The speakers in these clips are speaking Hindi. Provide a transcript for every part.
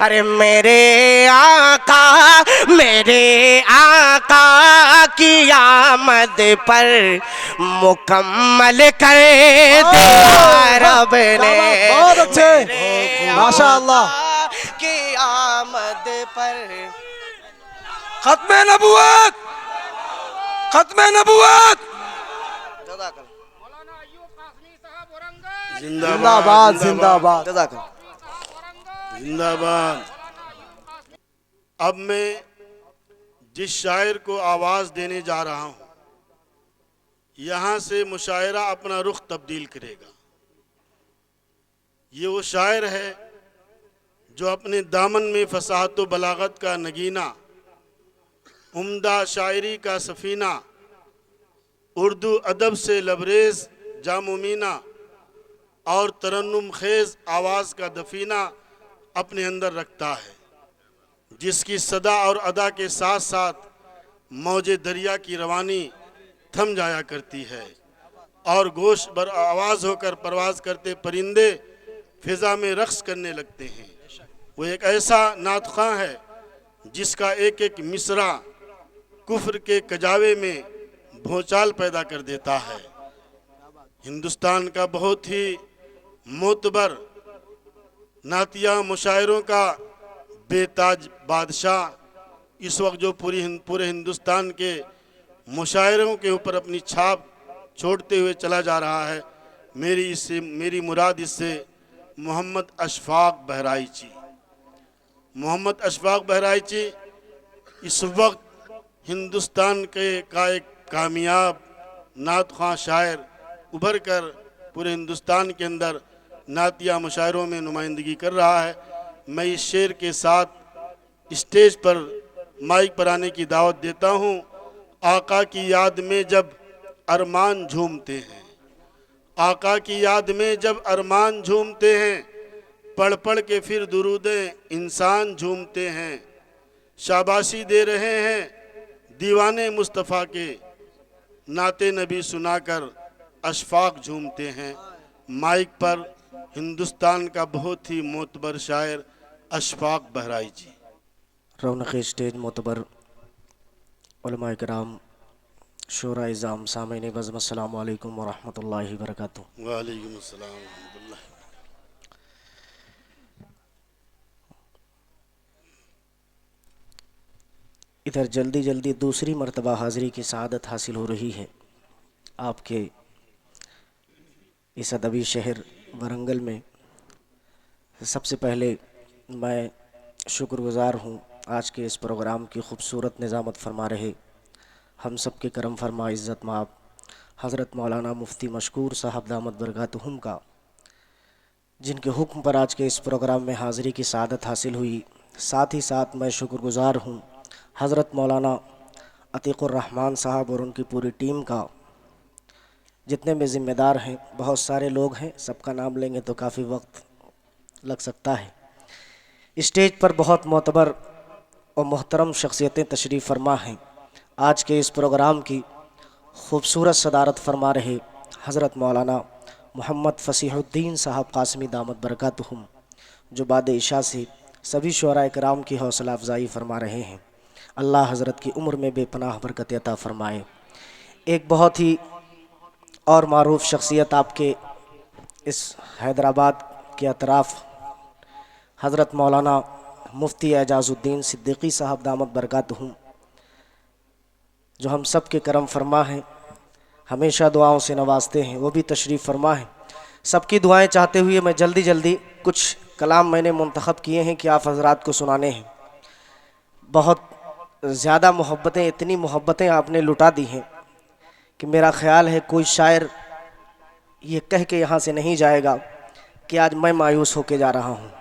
अरे मेरे आका की आमद पर मुकम्मल कर दिया रब ने। बहुत अच्छे, माशाअल्लाह। की आमद पर खत्मे नबूवत, खत्मे नबूवत। जिंदाबाद जिंदाबाद जिंदाबाद। अब मैं जिस शायर को आवाज़ देने जा रहा हूँ, यहाँ से मुशायरा अपना रुख तब्दील करेगा। ये वो शायर है जो अपने दामन में फसाहत व बलागत का नगीना, उम्दा शायरी का सफ़ीना, उर्दू अदब से लबरेज जामुमीना और तरन्नुम खेज़ आवाज़ का दफीना अपने अंदर रखता है, जिसकी सदा और अदा के साथ साथ मौजे दरिया की रवानी थम जाया करती है और गोश बर आवाज़ होकर परवाज़ करते परिंदे फ़िज़ा में रक़्स करने लगते हैं। वो एक ऐसा नातख़्वां है जिसका एक एक मिसरा कुफ्र के कजावे में भौचाल पैदा कर देता है। हिंदुस्तान का बहुत ही मोतबर नातिया मुशायरों का बेताज बादशाह इस वक्त जो पूरे हिंदुस्तान के मुशायरों के ऊपर अपनी छाप छोड़ते हुए चला जा रहा है, मेरी मुराद इससे मोहम्मद अशफाक बहराइची। मोहम्मद अशफाक बहराइची इस वक्त हिंदुस्तान का एक कामयाब नात ख़्वां शायर उभर कर पूरे हिंदुस्तान के अंदर नातिया मुशायरों में नुमाइंदगी कर रहा है। मैं इस शेर के साथ स्टेज पर माइक पर आने की दावत देता हूँ। आका की याद में जब अरमान झूमते हैं, आका की याद में जब अरमान झूमते हैं, पढ़ पढ़ के फिर दुरूदें इंसान झूमते हैं। शाबाशी दे रहे हैं दीवाने मुस्तफ़ा के, नाते नबी सुनाकर अशफाक झूमते हैं। माइक पर हिंदुस्तान का बहुत ही मोतबर शायर अशफाक बहराइची। रौनक स्टेज मोतबर उलमाए किराम, शोरा इज़ाम, सामईन बज़्म, अस्सलामु अलैकुम व रहमतुल्लाहि व बरकातुहू। वालेकुम अस्सलाम व रहमतुल्लाह। इधर जल्दी जल्दी दूसरी मर्तबा हाज़िरी की सआदत हासिल हो रही है आपके इस अदबी शहर वरंगल में। सबसे पहले मैं शुक्रगुज़ार हूँ आज के इस प्रोग्राम की खूबसूरत निज़ामत फरमा रहे हम सब के करम फरमा इज़्ज़त माब हज़रत मौलाना मुफ्ती मशकूर साहब दामत बरकातुहुम का, जिनके हुक्म पर आज के इस प्रोग्राम में हाज़िरी की सआदत हासिल हुई। साथ ही साथ मैं शुक्रगुज़ार हूँ हज़रत मौलाना अतीक़ुर रहमान साहब और उनकी पूरी टीम का, जितने भी ज़िम्मेदार हैं। बहुत सारे लोग हैं, सबका नाम लेंगे तो काफ़ी वक्त लग सकता है। स्टेज पर बहुत मोतबर और मोहतरम शख्सियतें तशरीफ़ फरमा हैं। आज के इस प्रोग्राम की खूबसूरत सदारत फरमा रहे हज़रत मौलाना मोहम्मद फ़सीहुद्दीन साहब कासमी दामत बरकातुहुम, जो बाद इशा से सभी शुअरा इकराम की हौसला अफजाई फरमा रहे हैं। अल्लाह हज़रत की उम्र में बेपनाह बरकत अता फ़रमाए। एक बहुत ही और मारूफ़ शख्सियत आपके इस हैदराबाद के अतराफ़ हज़रत मौलाना मुफ्ती एजाज़ुद्दीन सिद्दीक़ी साहब दामत बरकातुहुम, जो हम सब के करम फरमा हैं, हमेशा दुआओं से नवाजते हैं, वो भी तशरीफ़ फरमा है। सबकी दुआएं चाहते हुए मैं जल्दी कुछ कलाम मैंने मुंतखब किए हैं कि आप हज़रात को सुनाने हैं। बहुत ज़्यादा मोहब्बतें, इतनी मोहब्बतें आपने लुटा दी हैं कि मेरा ख़्याल है कोई शायर ये कह के यहाँ से नहीं जाएगा कि आज मैं मायूस होके जा रहा हूँ।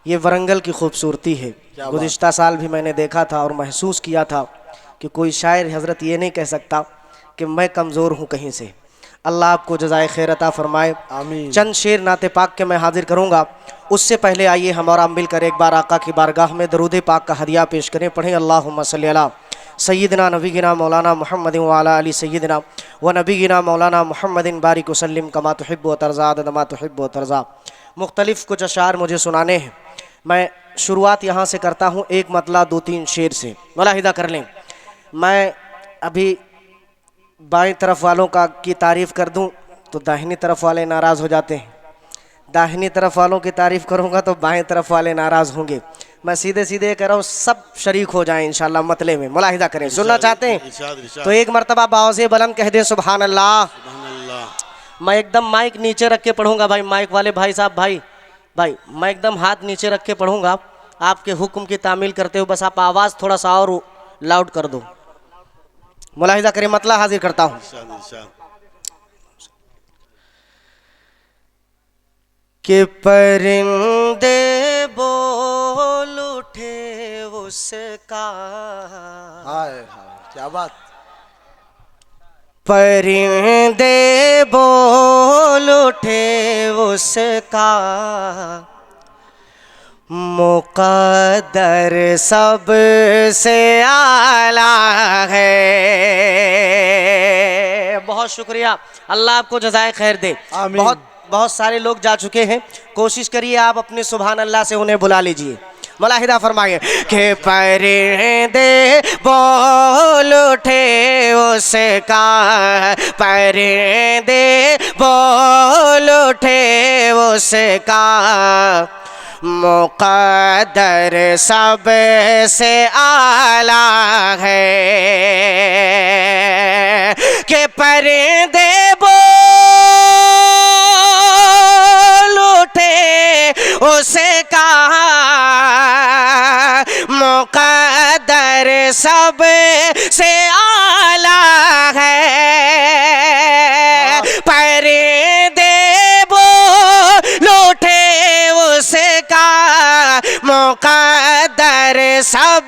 ये वरंगल की खूबसूरती है। गुज़िश्ता साल भी मैंने देखा था और महसूस किया था कि कोई शायर हज़रत ये नहीं कह सकता कि मैं कमज़ोर हूँ कहीं से। अल्लाह आपको जज़ाए खैर अता फ़रमाए। आमीन। चंद शेर नाते पाक के मैं हाजिर करूँगा, उससे पहले आइए हम और आप मिलकर एक बार आका की बारगाह में दरूद पाक का हदिया पेश करें। पढ़ें अल्लाहुम्मा सल्ली अला सय्यिदना नबीना मौलाना मुहम्मदिन व अला अली सय्यिदना व नबीना मौलाना मुहम्मदिन बारिक वसल्लिम कमा तुहिब्बु व तरज़ा अदद मा तुहिब्बु व तरज़ा। मुख्तलिफ़ कुछ अशार मुझे सुनाने हैं। मैं शुरुआत यहाँ से करता हूँ, एक मतला दो तीन शेर से, मुलाहिदा कर लें। मैं अभी बाईं तरफ वालों की तारीफ़ कर दूँ तो दाहिनी तरफ वाले नाराज़ हो जाते हैं, दाहिनी तरफ वालों की तारीफ़ करूँगा तो बाएं तरफ वाले नाराज़ होंगे। मैं सीधे सीधे कह रहा हूँ, सब शरीक हो जाएं इंशाल्लाह मतले में। मुलाहिदा करें, सुनना चाहते हैं तो एक मरतबा बावज़े बुलंद कह दें सुभान अल्लाह। मैं एकदम माइक नीचे रख के पढ़ूंगा भाई, माइक वाले भाई साहब, भाई मैं एकदम हाथ नीचे रख के पढ़ूंगा, आपके हुक्म की तामील करते हो, बस आप आवाज़ थोड़ा सा और लाउड कर दो। मुलाहिदा करें, मतला हाजिर करता हूँ। कि परिंदे बोल उठे उसका, हाय हाय क्या बात। परिंदे बोल उठे उसका, मुक़द्दर सब से आला है। बहुत शुक्रिया, अल्लाह आपको जज़ाए खैर दे। बहुत सारे लोग जा चुके हैं, कोशिश करिए आप अपने सुभान अल्लाह से उन्हें बुला लीजिए। मुलाहिदा फरमाइए कि परिंदे बोल उठे उसका, परिंदे बोल उठे उसका, मुक़द्दर सब से आला है। कि परिंदे उसका, मुक़द्दर सब से आला है। परिंदे बोल उठे उसका, मुक़द्दर सब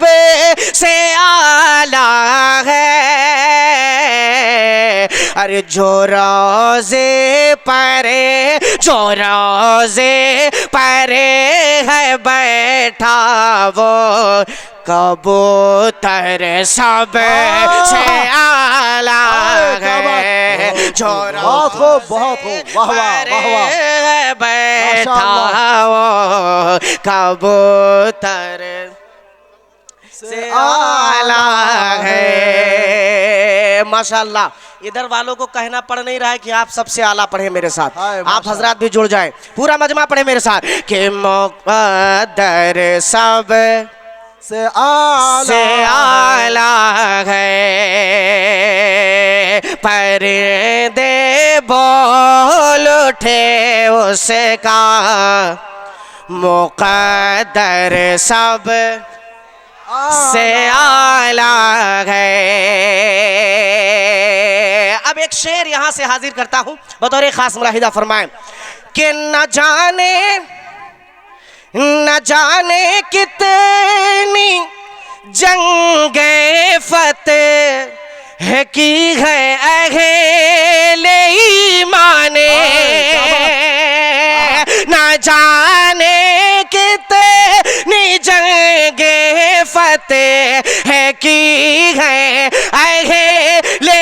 से आला है। अरे जो रोज़े परे है बैठा वो, कबूतर सब से आला है। जो रोज़े परे बैठा वो, कबूतर से आला है। माशाअल्लाह, इधर वालों को कहना पड़ नहीं रहा है कि आप सबसे आला पढ़े मेरे साथ, आप हजरात भी जुड़ जाएं, पूरा मजमा पढ़े मेरे साथ। कि मुक़द्दर सब से आला है। परिंदे बोल उठे उसका, मुक़द्दर सब से आला है। अब एक शेर यहां से हाजिर करता हूं, बतौर खास मुलाहिदा फरमाएं कि न जाने कितनी जंगे फतेह है की है अहले ईमाने, न जाने कितनी जंगे फतेह है की है अहले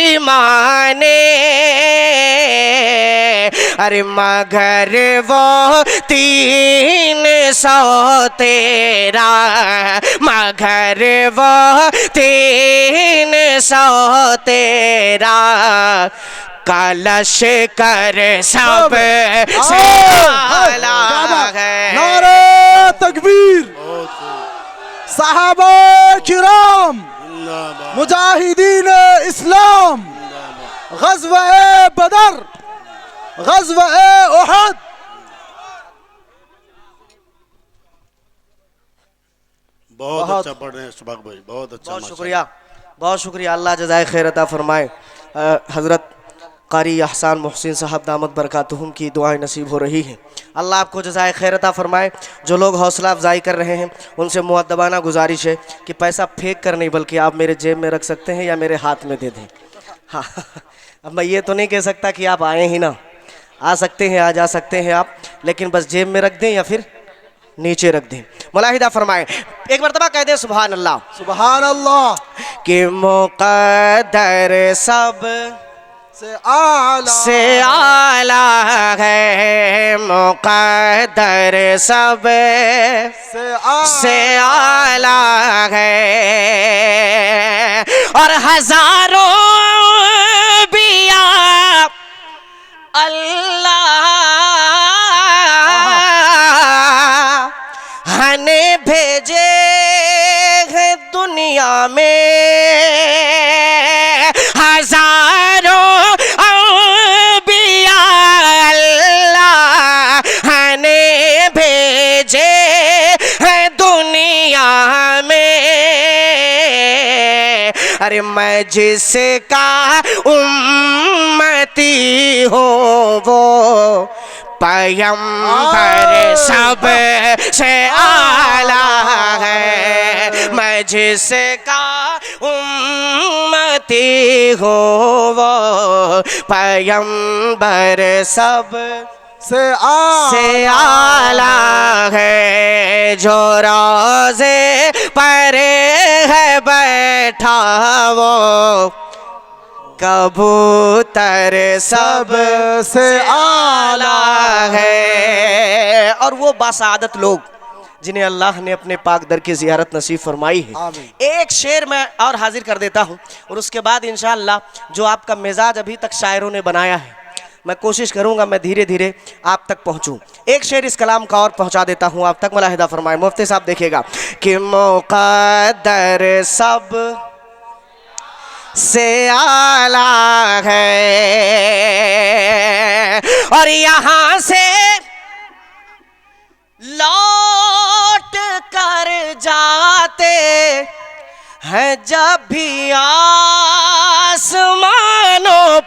ईमाने। अरे मगर वो 313, मगर वो 313 कलश कर सब से आला है। नारे तकबीर। सहाबा किराम, मुजाहिदीन इस्लाम, ग़ज़वा बदर, ग़ज़वा उहद। बहुत अच्छा पढ़ रहे हैं सुभाग भाई, बहुत अच्छा। बहुत शुक्रिया, बहुत शुक्रिया, अल्लाह जज़ाए खैर अता फरमाए। हज़रत कारी अहसान मोहसिन साहब दामत बरकातुहुम की दुआएं नसीब हो रही हैं, अल्लाह आपको जज़ाए खैर अता फरमाए। जो लोग हौसला अफजाई कर रहे हैं उनसे मुअद्दबाना गुजारिश है कि पैसा फेंक कर नहीं बल्कि आप मेरे जेब में रख सकते हैं या मेरे हाथ में दे दें। हाँ, अब मैं ये तो नहीं कह सकता कि आप आए ही ना, आ सकते हैं, आ जा सकते हैं आप, लेकिन बस जेब में रख दें या फिर नीचे रख दें। मुलाहिदा फरमाएं, एक मरतबा कह दें सुभान अल्लाह। सुभान अल्लाह। कि मुक़द्दर सब से आला है मुक़द्दर सब से आला है और हजारों बिया अल्लाह ने भेजे हैं दुनिया में हजारों अंबिया अल्लाह ने भेजे हैं दुनिया में अरे मैं जिसका उम्मती हूँ वो पैगंबर सब से आला है मैं जिसका उम्मती हूँ वो पैगंबर सब से आला है जो रोज़े पर है बैठा वो कबूतर सब से आला है और वो बासादत लोग जिन्हें अल्लाह ने अपने पाक दर की ज़ियारत नसीब फरमाई है। आमीन। एक शेर मैं और हाजिर कर देता हूँ और उसके बाद इंशाअल्लाह जो आपका मिजाज अभी तक शायरों ने बनाया है मैं कोशिश करूँगा मैं धीरे धीरे आप तक पहुँचूँ। एक शेर इस कलाम का और पहुँचा देता हूँ आप तक मुलाहिदा फरमाए। मुफ्ती साहब देखिएगा कि मुक़द्दर सब से आला है और यहाँ से लौट कर जाते हैं जब भी आसमानों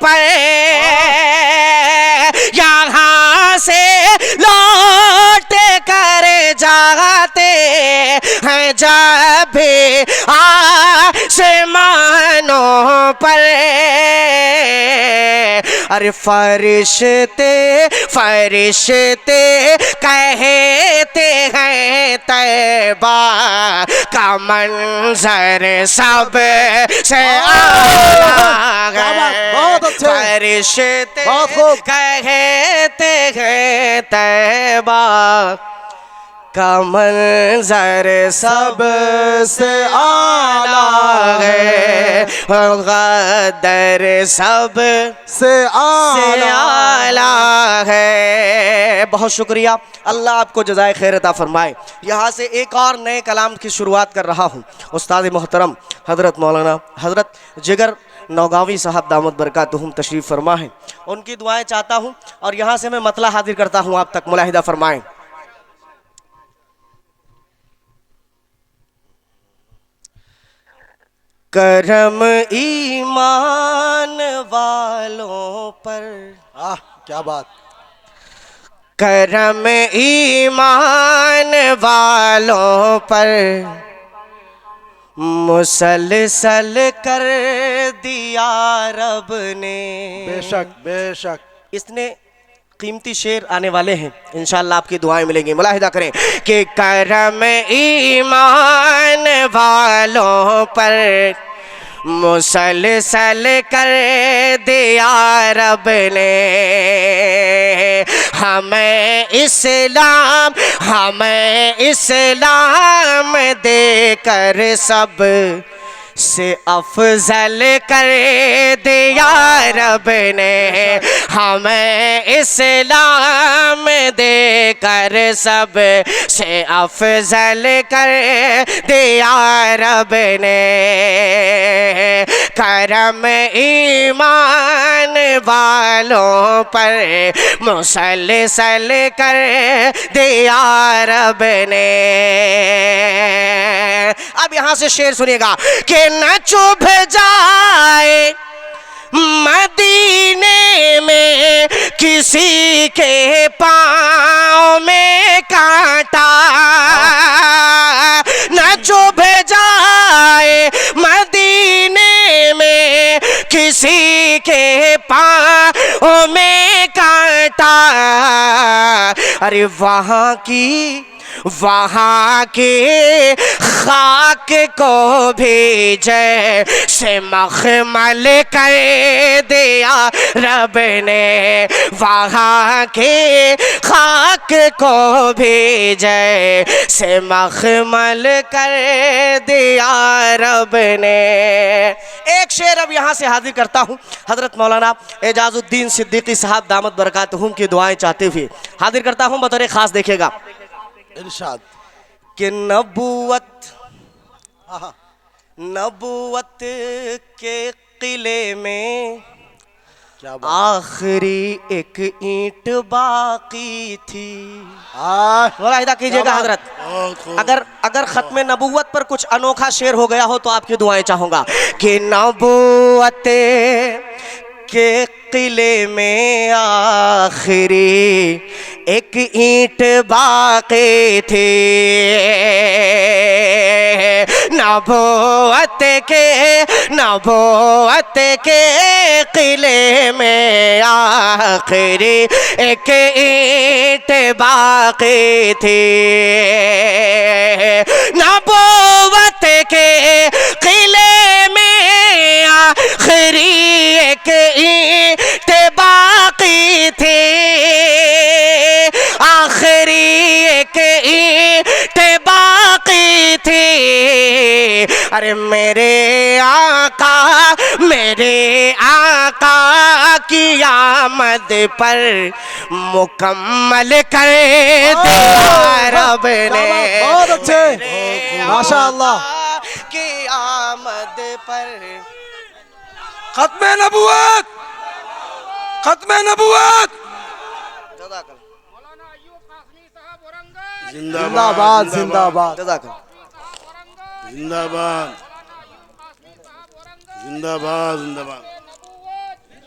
पर यहाँ से लौट कर जाते हैं जब भी आसमानों पर अरे फरिश्ते फरिश्ते कहते हैं तैबा का मंजर सब से आला है बहुत अच्छे। फरिश्ते बहुत खूब। कहते हैं तैबा का मंजर सब से आला है गदर सब से आला है। बहुत शुक्रिया अल्लाह आपको जज़ाए खैर अता फरमाए। यहाँ से एक और नए कलाम की शुरुआत कर रहा हूँ। उस्ताद मोहतरम हज़रत मौलाना हज़रत जिगर नौगावी साहब दामद बरकातुहुम तशरीफ़ फरमा है उनकी दुआएं चाहता हूँ और यहाँ से मैं मतला हाजिर करता हूँ आप तक मुलाहिदा फरमाएँ। करम ईमान वालों पर क्या बात करम ईमान वालों पर मुसलसल कर दिया रब ने। बेशक बेशक इसने कीमती शेर आने वाले हैं इंशाअल्लाह आपकी दुआएं मिलेंगी। मुलाहिदा करें कि करम ईमान वालों पर मुसलसल कर दिया रब ने हमें इस्लाम देकर सब से अफजल कर दिया रब ने हमें इस्लाम देकर सब से अफजल कर दिया रब ने करम ईमान वालों पर मुसलसल कर दिया रब ने। अब यहाँ से शेर सुनिएगा कि न चुभ जाए मदीने में किसी के पाँव में कांटा न चुभ जाए मदीने में किसी के पाँव में कांटा अरे वहाँ की वहाँ की खाक को भी जैसे मखमल कर दिया रब ने, वहाँ की खाक को भी जैसे मखमल कर दिया रब ने। एक शेर अब यहाँ से हाजिर करता हूँ, हजरत मौलाना एजाजुद्दीन सिद्दीकी साहब दामत बरकातहुम की दुआएं चाहते हुए हाजिर करता हूँ बतौर खास। देखिएगा इरशाद। कि नबूवत हाँ, नबूवत के किले में क्या बात। आखिरी एक ईंट बाकी थी। आह, कीजिएगा हजरत, अगर खत्म नबूवत पर कुछ अनोखा शेर हो गया हो तो आपकी दुआएं चाहूंगा। कि नबूवत के किले में आखिरी एक ईंट बाकी थी, नबूवत के किले में आखिरी एक ईंट बाकी थी, नबूवत के किले में आखिरी एक ईंट बाकी थी, आखिरी एक ईंट बाकी थी। अरे मेरे आका की आमद पर मुकम्मल कर दिया रब ने। बहुत अच्छे, माशाअल्लाह। की आमद पर खत्मे नबूवत, खत्मे नबूवत। जिंदाबाद, जिंदाबाद। जिंदाबाद जिंदाबाद जिंदाबाद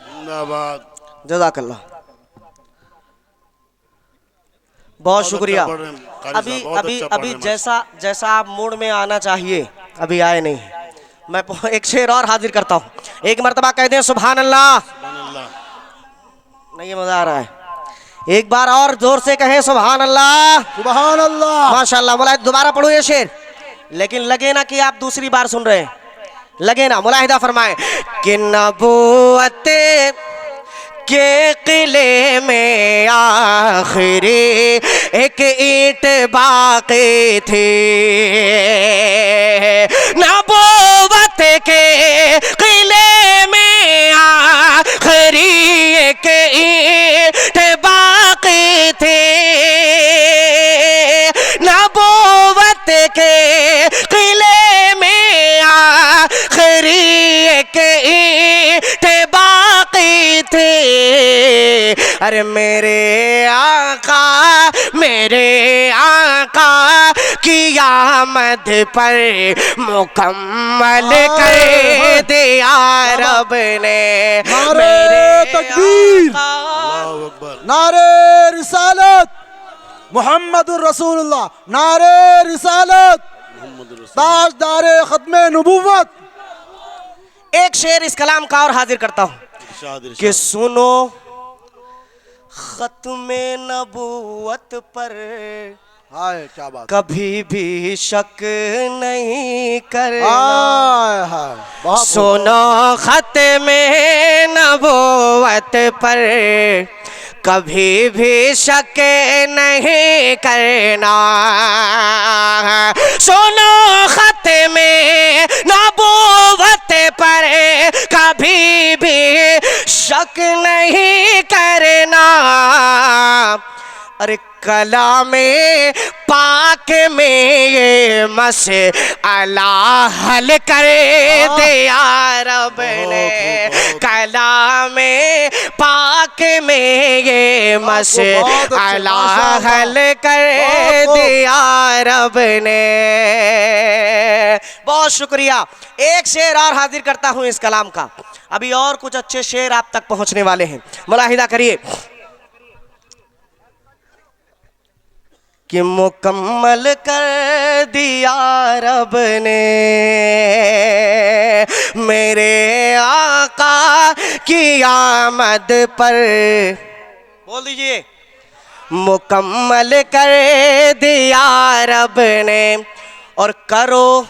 जिंदाबाद। जज़ाकल्लाह, बहुत शुक्रिया। अभी जैसा आप मूड में आना चाहिए अभी आए नहीं। मैं एक शेर और हाजिर करता हूँ, एक मर्तबा कह दें सुभान अल्लाह। नहीं मजा आ रहा है, एक बार और जोर से कहें सुभान अल्लाह। सुभान अल्लाह, माशाअल्लाह। मुलाहिदा दोबारा पढ़ो ये शेर, लेकिन लगे ना कि आप दूसरी बार सुन रहे हैं, लगे ना। मुलाहिदा फरमाएं कि नबूवत के किले में आखिरी एक ईंट बाकी थी, नबूवत के किले में आखिरी एक ईंट बाकी थी, नबूवत के किले में आखिरी एक ईंट बाकी थी। अरे मेरे आका की आमद पर मुकम्मल कर दिया रब ने। नारे तकबीर, अल्लाहु अकबर। नारे रिसालत, मुहम्मदुर रसूलुल्लाह, नारे रिसालत, ताजदारे खत्मे नबूवत। एक शेर इस कलाम का और हाजिर करता हूँ कि सुनो खत्मे नबूवत पर हाय, क्या बात। कभी भी शक नहीं करना, हाय हाय, बहुत सुनो खत्मे नबूवत पर कभी भी शक नहीं करना, सुनो खत्मे नबूवत पर कभी भी शक नहीं करना। अरे कलामे पाक में ये मसला हल कर दिया रब ने, कलामे पाक में ये मसला हल कर दिया रब ने। बहुत शुक्रिया। एक शेर और हाजिर करता हूँ इस कलाम का, अभी और कुछ अच्छे शेर आप तक पहुँचने वाले हैं, मुलाहिदा करिए कि मुकम्मल कर दिया रब ने मेरे आका की आमद पर। बोल दीजिए, मुकम्मल कर दिया रब ने। और करो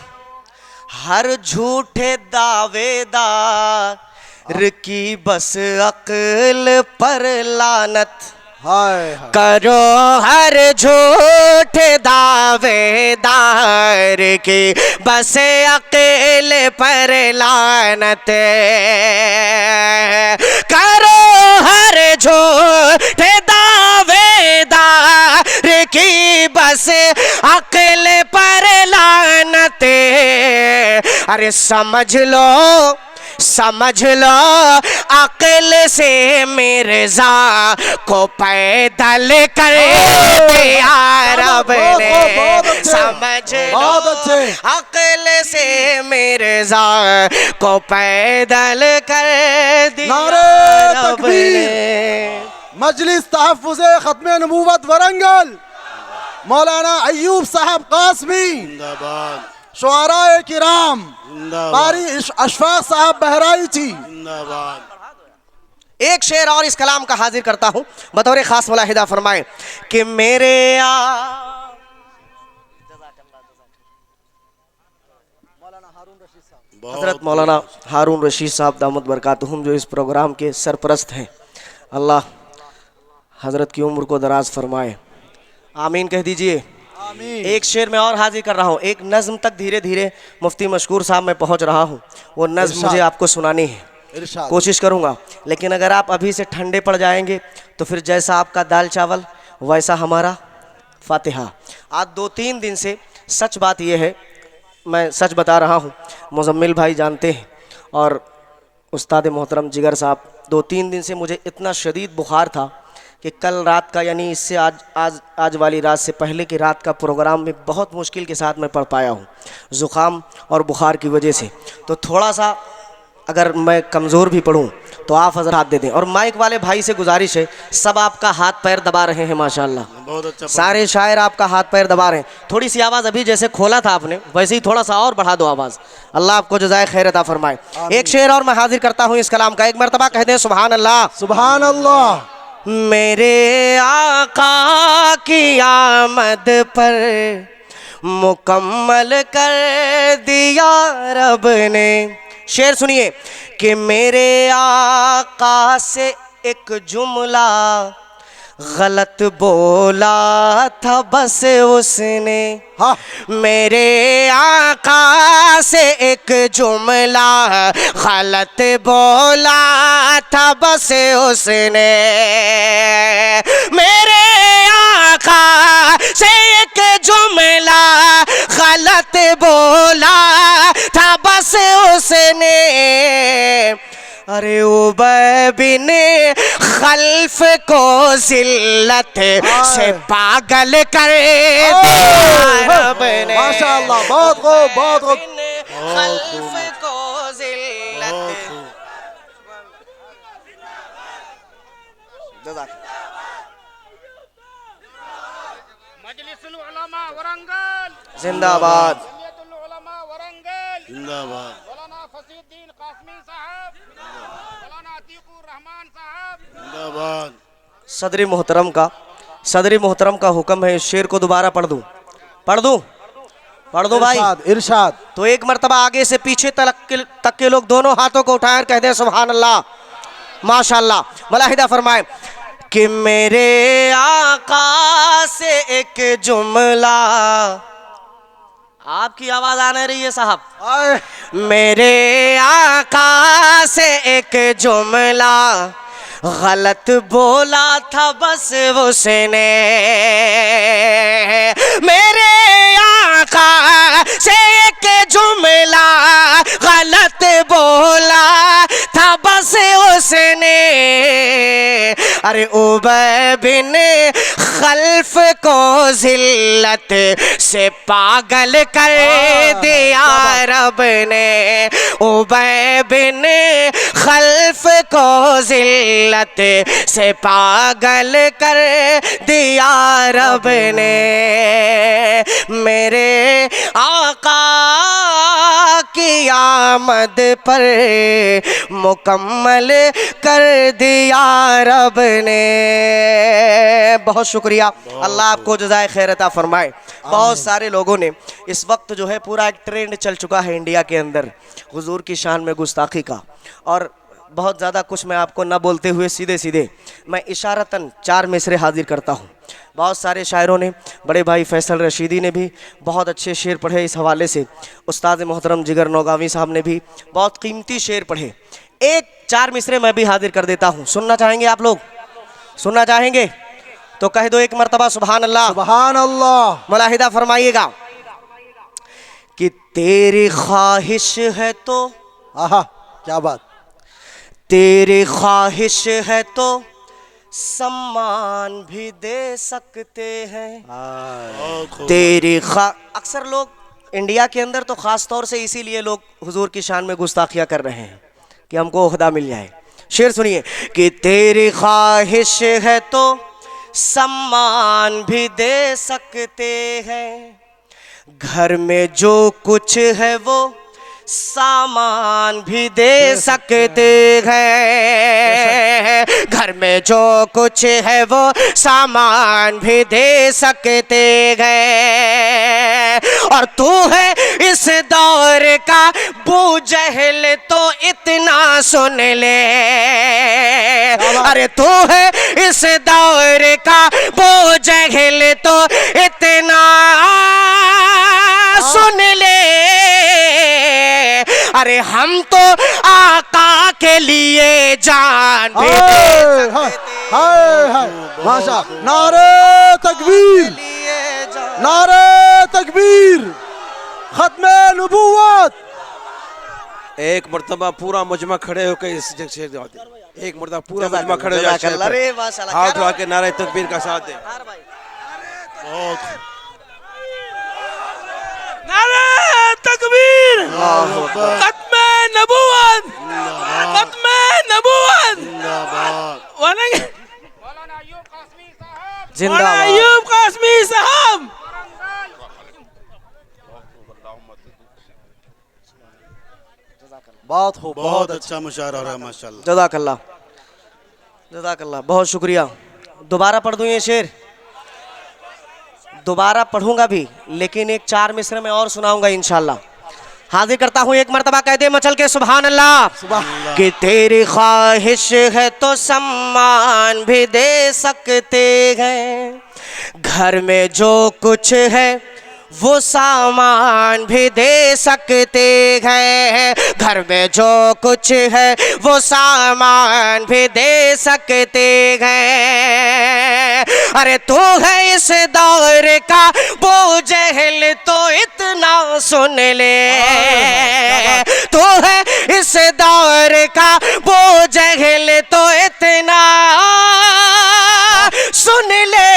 हर झूठे दावेदार की बस अक्ल पर लानत। हाय हाय करो हर झूठे दावेदार की बस अकेल पर लानत। करो हर झूठे दावेदार की बस अकेल पर लानत। अरे समझ लो अक्ल से मिर्जा को पैदल कर दिया रब ने। समझ लो बहुत अच्छे। अक्ल से मिर्जा को पैदल कर दिया नारे रब तकबीर। ने। मजलिस तहफ़्फ़ुज़ ख़त्म नबूवत वरंगल मौलाना अय्यूब साहब कासमी, जिंदाबाद शुआराए किराम, जिंदाबाद कारी अशफाक साहब बहराइची। जिंदाबाद। एक शेर और इस कलाम का हाजिर करता हूं, बतौर खास मुलाहिदा फरमाए कि मेरे हजरत मौलाना हारून रशीद साहब दामद बरकातहुम जो इस प्रोग्राम के सरपरस्त हैं, अल्लाह हजरत की उम्र को दराज फरमाए, आमीन कह दीजिए। आमीन। एक शेर में और हाजिर कर रहा हूँ, एक नज्म तक धीरे धीरे मुफ्ती मशकूर साहब मैं पहुँच रहा हूँ, वो नज्म इरशाद। मुझे आपको सुनानी है, इरशाद। कोशिश करूँगा। लेकिन अगर आप अभी से ठंडे पड़ जाएंगे तो फिर जैसा आपका दाल चावल वैसा हमारा फातिहा। आज 2-3 दिन से सच बात यह है, मैं सच बता रहा हूँ, मुजम्मिल भाई जानते हैं और उस्ताद मोहतरम जिगर साहब, 2-3 दिन से मुझे इतना शदीद बुखार था कि कल रात का यानी इससे आज वाली रात से पहले की रात का प्रोग्राम में बहुत मुश्किल के साथ मैं पढ़ पाया हूँ, ज़ुकाम और बुखार की वजह से। तो थोड़ा सा अगर मैं कमज़ोर भी पढ़ूँ तो आप हज़रात दे दें। और माइक वाले भाई से गुजारिश है, सब आपका हाथ पैर दबा रहे हैं माशाल्लाह, बहुत अच्छा। सारे शायर आपका हाथ पैर दबा रहे हैं। थोड़ी सी आवाज़ अभी जैसे खोला था आपने वैसे ही थोड़ा सा और बढ़ा दो आवाज़, अल्लाह आपको जज़ाए खैर अता फरमाए। एक शेर और मैं हाजिर करता हूँ इस कलाम का, एक मरतबा कह दें सुभान अल्लाह। सुभान अल्लाह। मेरे आका की आमद पर मुकम्मल कर दिया रब ने। शेर सुनिए कि मेरे आका से एक जुमला गलत बोला था बस उसने। हाँ। मेरे आका से एक जुमला गलत बोला था बस उसने। मेरे आका से एक जुमला गलत बोला था बस उसने। अरे उबय बिन खल्फ को जिल्लत से पागल कर दिया रब ने। माशाअल्लाह, बहुत खूब, बहुत खूब। खल्फ को जिल्लत। मजलिसुल उलमा वरंगल जिंदाबाद। जमियतुल उलमा वरंगल जिंदाबाद। मौलाना फसीउद्दीन कासमी साहब, मौलाना अतीकुर रहमान साहब। जिंदाबाद। सदरी मोहतरम का हुक्म है, इस शेर को दोबारा पढ़ दूं भाई। इरशाद, इरशाद। तो एक मरतबा आगे से पीछे तक के लोग दोनों हाथों को उठाएं, कह दें सुभान अल्लाह, माशाअल्लाह। मुलाहिदा फरमाएं कि मेरे आका से एक जुमला, आपकी आवाज आने रही है साहब। आए। मेरे आका से एक जुमला गलत बोला था बस उसने। मेरे आका से एक जुमला गलत बोला था बस उसने। अरे उबय बिन खल्फ को जिल्लत से पागल कर दिया रब ने। उबय बिन खल्फ को जिल्लत से पागल कर दिया रब ने। मेरे आका की आमद पर मुकम्मल कर दिया रब ने। बहुत शुक्रिया, अल्लाह आपको जज़ाए खैर अता फरमाए। बहुत सारे लोगों ने इस वक्त जो है पूरा एक ट्रेंड चल चुका है इंडिया के अंदर हुजूर की शान में गुस्ताखी का, और बहुत ज़्यादा कुछ मैं आपको न बोलते हुए सीधे सीधे मैं इशारतन 4 मिसरे हाजिर करता हूँ। बहुत सारे शायरों ने, बड़े भाई फैसल रशीदी ने भी बहुत अच्छे शेर पढ़े इस हवाले से, उस्ताद मोहतरम जिगर नौगावी साहब ने भी बहुत कीमती शेर पढ़े। एक 4 मिसरे मैं भी हाजिर कर देता हूँ। सुनना चाहेंगे आप लोग? सुनना चाहेंगे तो कह दो एक मरतबा सुभान अल्लाह। सुभान अल्लाह। मुलाहिदा फरमाइएगा कि तेरी ख्वाहिश है तो, आहा क्या बात। तेरी ख्वाहिश है तो सम्मान भी दे सकते हैं। तेरी अक्सर लोग इंडिया के अंदर तो ख़ास तौर से इसीलिए लोग हुजूर की शान में गुस्ताखियाँ कर रहे हैं कि हमको ओहदा मिल जाए। शेर सुनिए कि तेरी ख्वाहिश है तो सम्मान भी दे सकते हैं, घर में जो कुछ है वो सामान भी दे सकते हैं, घर में जो कुछ है वो सामान भी दे सकते हैं। और तू है इस दौर का बूजहल तो इतना सुन ले, अरे तू है इस दौर का बूजहल तो इतना सुन ले, अरे हम तो आका के लिए जान भी दे सकते हाय माशा। नारे तकबीर, नारे तकबीर, खत्मे नबूवत। एक मर्तबा पूरा मजमा खड़े होकर इस जगह से एक मर्तबा पूरा मजमा खड़े हो जाए, हाथ उठा के नारे तकबीर का साथ दे। नारे तकबीर, खत्मे नबूवत, खत्मे नबूवत। मौलाना अयूब कासमी साहब जिंदाबाद। अयूब कासमी साहब। बहुत खूब, बहुत अच्छा मुशायरा हो रहा है माशाल्लाह। जज़ाकल्लाह, जज़ाकल्लाह, बहुत शुक्रिया। दोबारा पढ़ दूँ ये शेर? दोबारा पढ़ूंगा भी, लेकिन एक 4 मिसरे में और सुनाऊंगा इंशाल्लाह। हाजिर करता हूँ एक मरतबा, कह दे मचल के सुभान अल्लाह। कि तेरी ख्वाहिश है तो सम्मान भी दे सकते हैं, घर में जो कुछ है वो सामान भी दे सकते हैं, घर में जो कुछ है वो सामान भी दे सकते हैं। अरे तू है इस दौर का बूजहल तो इतना सुन ले, तू है इस दौर का बूजहल तो इतना सुन ले,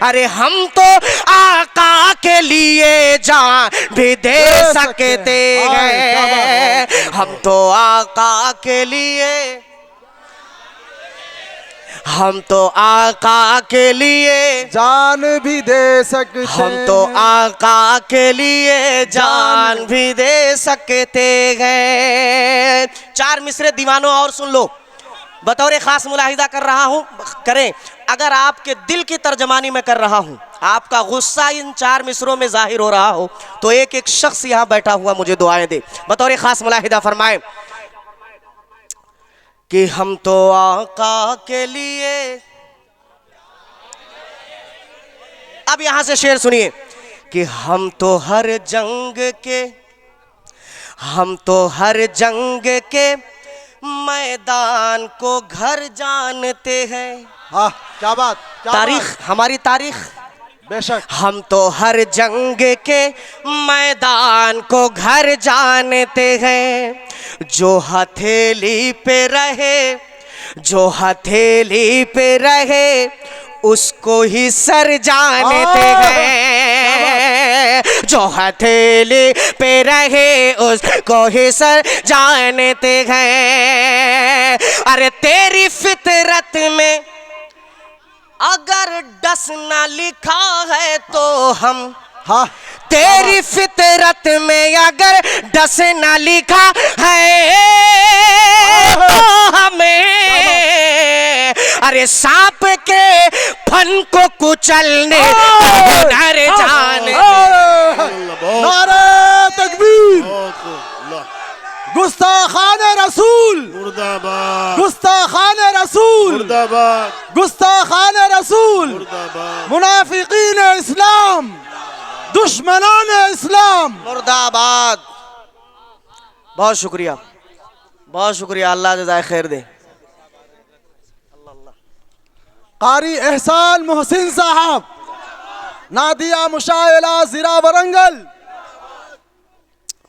अरे हम तो आका के लिए जान भी दे सकते हैं, हम तो आका के लिए, हम तो आका के लिए जान भी दे सकते, हम तो आका के लिए जान भी दे सकते हैं। 4 मिसरे दीवानों और सुन लो, बतौर खास मुलाहिदा कर रहा हूँ, करें। अगर आपके दिल की तर्जमानी में कर रहा हूँ, आपका गुस्सा इन 4 मिसरों में जाहिर हो रहा हो, तो एक एक शख्स यहाँ बैठा हुआ मुझे दुआएं दे। बतौर खास मुलाहिदा फरमाए कि हम तो आका के लिए। अब यहाँ से शेर सुनिए कि हम तो हर जंग के, हम तो हर जंग के मैदान को घर जानते हैं। हाँ क्या बात, क्या तारीख, बात। हमारी तारीख, बेशक हम तो हर जंग के मैदान को घर जानते हैं, जो हथेली पे रहे, जो हथेली पे रहे उसको ही सर जानते हैं, जो हथेली पे रहे उसको ही सर जानते हैं। अरे तेरी फितरत में अगर डस ना लिखा है तो हम, हाँ तेरी फितरत में अगर डस ना लिखा है तो हमें अरे सांप के फन को कुचलने हुनर जाने नारे तकबीर, अल्लाह गुस्ताखान रसूल, मुर्दाबाद गुस्ताखान रसूल, मुर्दाबाद गुस्ताखान रसूल, मुर्दाबाद मुनाफिकीन इस्लाम, दुश्मनान इस्लाम। मुर्दाबाद। बहुत शुक्रिया, बहुत शुक्रिया, अल्लाह जज़ाए खैर दे। कारी एहसान मोहसिन साहब, नादिया मुशाइला जिरा वरंगल।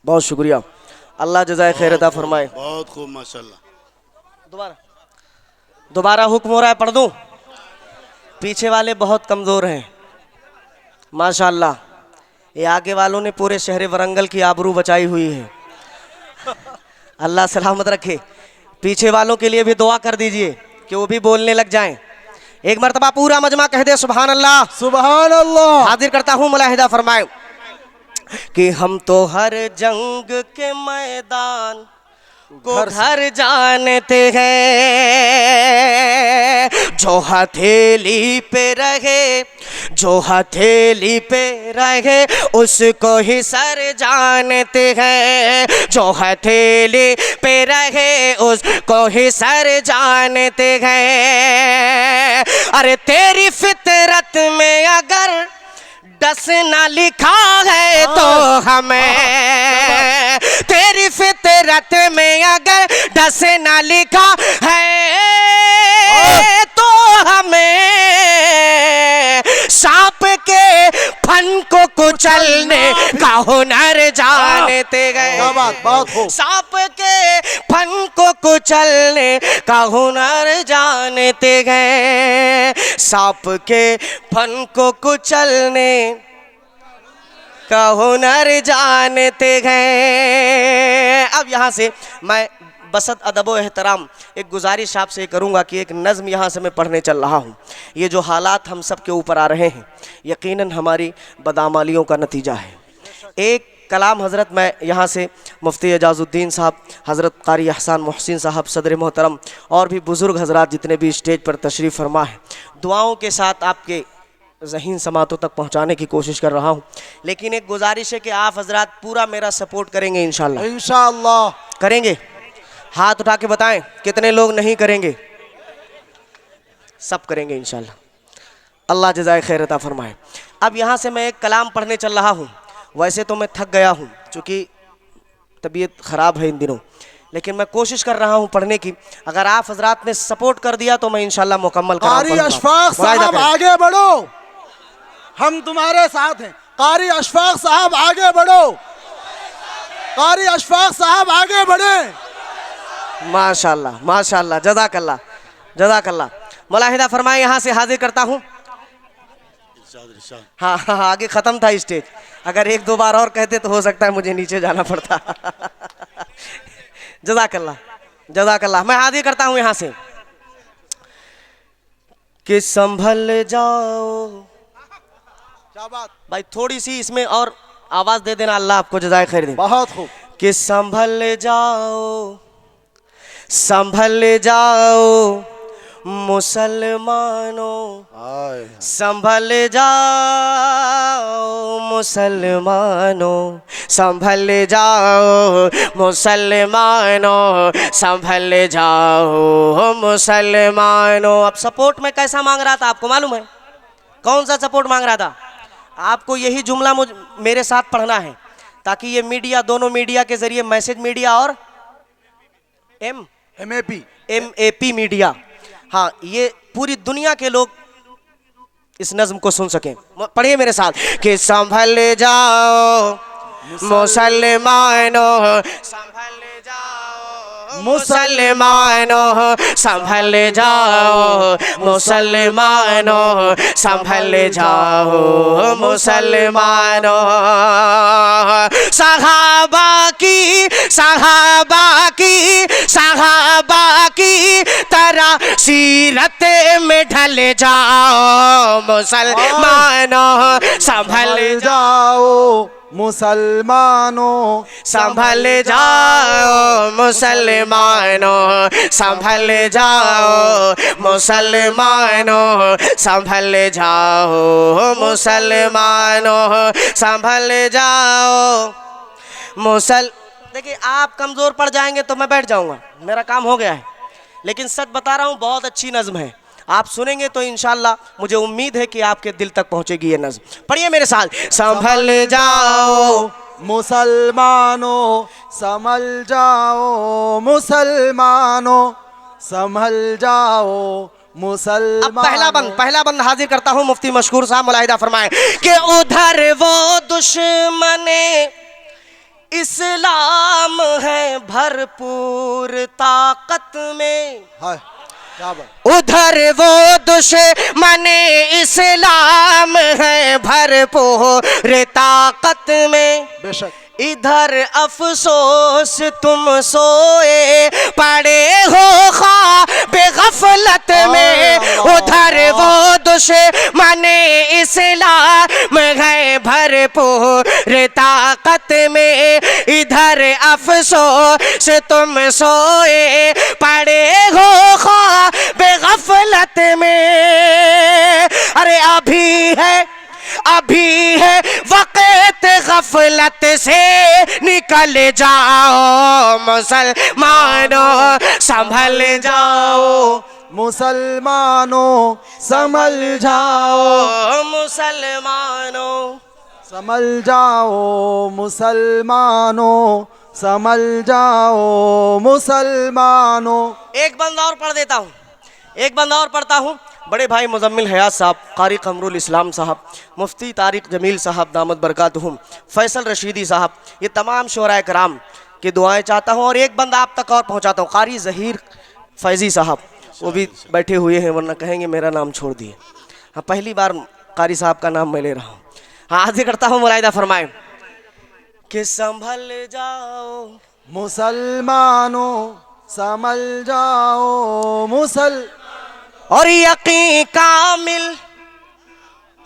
बहुत शुक्रिया, अल्लाह जज़ाए खैर अता फरमाए। बहुत खूब माशाल्लाह। दोबारा हुक्म हो रहा है, पढ़ दूं? पीछे वाले बहुत कमज़ोर हैं माशाल्लाह, ये आगे वालों ने पूरे शहर वरंगल की आबरू बचाई हुई है। अल्लाह सलामत रखे। पीछे वालों के लिए भी दुआ कर दीजिए कि वो भी बोलने लग जाएं। एक मर्तबा पूरा मजमा कह दे सुभान अल्लाह। सुभान अल्लाह। हाजिर करता हूँ, मुलाहिदा फरमाए कि हम तो हर जंग के मैदान को घर जानते हैं, जो हथेली पे रहे, जो हथेली पे रहे उसको ही सर जानते हैं, जो हथेली पे रहे उसको ही सर जानते हैं। अरे तेरी फितरत में अगर डस ना लिखा है तो हमें, तेरी फितरत में अगर डस ना लिखा है तो हमें सांप के फन को कुचलने का हुनर जानते गए। क्या बात, बहुत खूब। सांप के फन को कुचलने का हुनर जानते गए, सांप के फन को कुचलने का हुनर जानते गए। अब यहाँ से मैं बसत अदब व एहतराम एक गुजारिश आपसे करूँगा कि एक नज़्म यहाँ से मैं पढ़ने चल रहा हूँ। ये जो हालात हम सब के ऊपर आ रहे हैं यकीनन हमारी बदामालियों का नतीजा है। एक कलाम हज़रत मैं यहाँ से मुफ्ती एजाज़ुद्दीन साहब, हज़रत कारी एहसान मोहसिन साहब, सदर मोहतरम और भी बुज़ुर्ग हज़रात जितने भी स्टेज पर तशरीफ़ फरमा है, दुआओं के साथ आपके ज़हीन समातों तक पहुँचाने की कोशिश कर रहा हूँ। लेकिन एक गुजारिश है कि आप हज़रात पूरा मेरा सपोर्ट करेंगे इंशाअल्लाह। इंशाअल्लाह करेंगे? हाथ उठा के बताएं कितने लोग नहीं करेंगे? सब करेंगे इंशाअल्लाह। अल्लाह जज़ाए खैर अता फरमाए। अब यहाँ से मैं एक कलाम पढ़ने चल रहा हूँ। वैसे तो मैं थक गया हूँ चूँकि तबीयत ख़राब है इन दिनों, लेकिन मैं कोशिश कर रहा हूँ पढ़ने की। अगर आप हजरात ने सपोर्ट कर दिया तो मैं इंशाल्लाह मुकम्मल कारी अशफाक साहब आगे बढ़ो, हम तुम्हारे साथ हैं। कारी अशफाक साहब आगे बढ़ो, कारी अशफाक साहब आगे बढ़े। माशाल्लाह माशाल्लाह, जज़ाकल्लाह जज़ाकल्लाह। मुलाहिदा फरमाए, यहाँ से हाजिर करता हूँ। हाँ हाँ, आगे ख़त्म था स्टेज। अगर एक दो बार और कहते तो हो सकता है मुझे नीचे जाना पड़ता। जज़ाकल्लाह जज़ाकल्लाह। मैं हाजिर करता हूँ यहाँ से कि संभल जाओ। क्या बात भाई, थोड़ी सी इसमें और आवाज़ दे देना, अल्लाह आपको जज़ाए खैर दे। बहुत खूब। कि संभल जाओ संभल जाओ मुसलमानों, संभल जाओ मुसलमानों, संभल जाओ मुसलमानों, संभल जाओ मुसलमानों। अब सपोर्ट मैं कैसा मांग रहा था आपको मालूम है? कौन सा सपोर्ट मांग रहा था? आपको यही जुमला मेरे साथ पढ़ना है ताकि ये मीडिया, दोनों मीडिया के जरिए, मैसेज मीडिया और MAP मीडिया, हाँ, ये पूरी दुनिया के लोग इस नज़्म को सुन सकें। पढ़िए मेरे साथ कि संभल जाओ मुसलमानों, संभल जाओ मुसलमानों संभल जाओ, मुसलमानों संभल जाओ, मुसलमानों। सहाबा की तरह सीरत में ढल जाओ, मुसलमानों संभल जाओ, मुसलमानों संभल जाओ, मुसलमानों संभल जाओ, मुसलमानों संभल जाओ, मुसलमानों संभल जाओ। देखिए, आप कमज़ोर पड़ जाएंगे तो मैं बैठ जाऊंगा, मेरा काम हो गया है। लेकिन सच बता रहा हूँ, बहुत अच्छी नज़्म है, आप सुनेंगे तो इंशाल्लाह मुझे उम्मीद है कि आपके दिल तक पहुंचेगी ये नज़्म। पढ़िए मेरे साथ। संभल जाओ मुसलमानों संभल जाओ, मुसलमानों संभल जाओ, अब पहला बंद हाजिर करता हूँ। मुफ्ती मशकूर साहब मुलाहिदा फरमाएं कि उधर वो दुश्मने इस्लाम है भरपूर ताकत में, क्या बात। उधर वो दुश्मने इस्लाम है भरपूर ताकत में, बेशक। इधर अफसोस तुम सोए पड़े हो ख्वाब गफलत में, उधर वो दुश्मने इस्लाम है भरपूर ताकत में, इधर अफसोस तुम सोए पड़े हो ख्वाब गफलत में। अरे अभी है वक़्त गफलत से निकल जाओ, मुसलमानों संभल जाओ, मुसलमानों संभल जाओ, मुसलमानों संभल जाओ, मुसलमानों संभल जाओ, मुसलमानों। एक बंद और पढ़ देता हूँ, एक बंद और पढ़ता हूँ। बड़े भाई मुजम्मिल हयात साहब, कारी कमरुल इस्लाम साहब, मुफ्ती तारिक जमील साहब दामद बरकातहुम, फैसल रशीदी साहब, ये तमाम शोराए कराम की दुआएं चाहता हूँ। और एक बंद आप तक और पहुँचाता हूँ, कारी ज़हीर फैज़ी साहब, वो भी बैठे हुए हैं वरना कहेंगे मेरा नाम छोड़ दिए। हाँ, पहली बार कारी साहब का नाम मैं ले रहा हूँ। हाँ, हाजिर करता हूँ, मुलाहिदा फरमाएं कि संभल जाओ मुसलमानों संभल जाओ, और यकीन कामिल